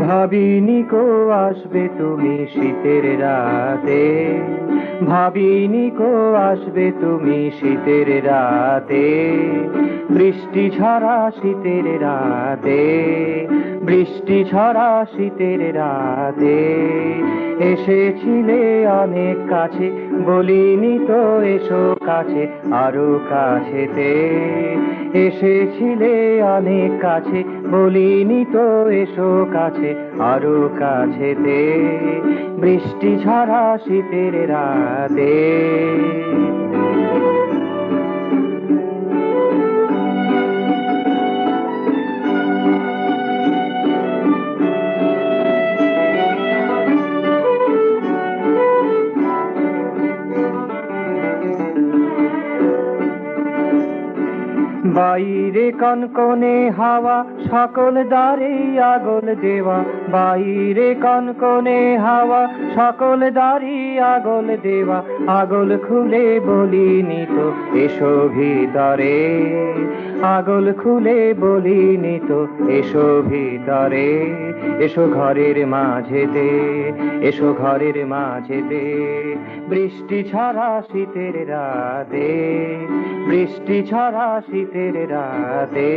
ভাবিনি কো আসবে তুমি শীতের রাতে, ভাবিনি কো আসবে তুমি শীতের রাতে, বৃষ্টি ঝরা শীতের রাতে, বৃষ্টি ঝরা শীতের রাতে। এসেছিলে অনেক কাছে, বলিনি তো এসো কাছে, আরো কাছেতে। এসেছিলে অনেক কাছে, বলিনি তো এসো কাছে, আরো কাছেতে, বৃষ্টি ঝরা শীতের রাতে। বাইরে কনকনে হাওয়া, সকল দ্বারে আগল দেওয়া। বাইরে কনকনে হাওয়া, সকল দ্বারে আগল দেওয়া। আগল খুলে বলিনি তো এসো ভিতরে, আগল খুলে বলিনি তো এসো ভিতরে। এসো ঘরের মাঝেতে, এসো ঘরের মাঝেতে, বৃষ্টি ঝরা শীতের রাতে, বৃষ্টি ঝরা শীতের রাতে।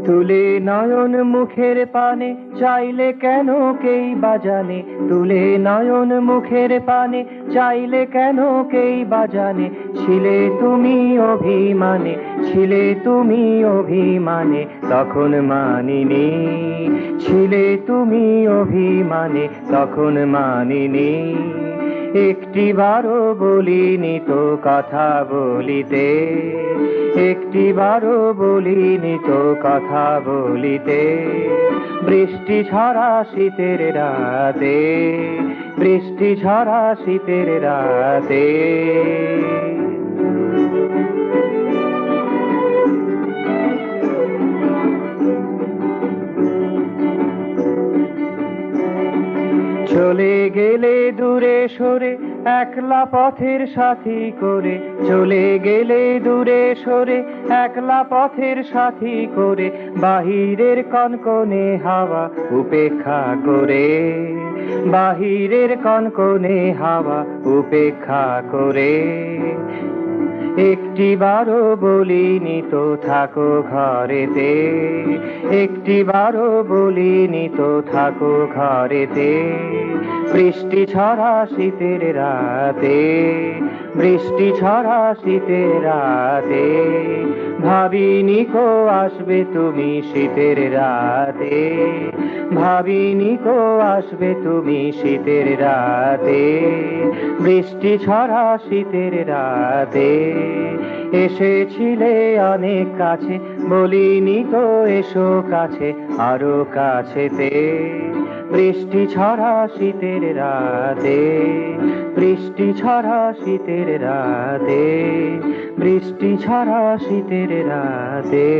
তুলে নয়ন মুখের পানে, চাইলে কেন কেই বাজানে। তুলে নয়ন মুখের পানে, চাইলে কেন কেই বাজানে। ছিলে তুমি অভিমানে, ছিলে তুমি অভিমানে, তখন মানিনি। ছিলে তুমি অভিমানে, তখন মানিনি। একটি বারও বলিনি তো কথা বলিতে, একটি বারও বলিনি তো কথা বলিতে। বৃষ্টি ঝরা শীতের রাতে, বৃষ্টি ঝরা শীতের রাতে। চলে গেলে দূরে সরে, একলা পথের সাথী করে। চলে গেলে দূরে সরে, একলা পথের সাথী করে। বাহিরের কনকনে হাওয়া উপেক্ষা করে, বাহিরের কনকনে হাওয়া উপেক্ষা করে। একটি বারও বলিনি তো থাকো ঘরেতে, একটি বারও বলিনি তো থাকো ঘরেতে। বৃষ্টি ঝরা শীতের রাতে, বৃষ্টি ঝরা শীতের রাতে। ভাবিনি কো আসবে তুমি শীতের রাতে, ভাবিনি কো আসবে তুমি শীতের রাতে, বৃষ্টি ঝরা শীতের রাতে। এসেছিলে অনেক কাছে, বলিনি তো এসো কাছে, আরো কাছেতে, বৃষ্টি ঝরা শীতের রাতে, বৃষ্টি ঝরা শীতের রাতে, বৃষ্টি ঝরা শীতের রাতে।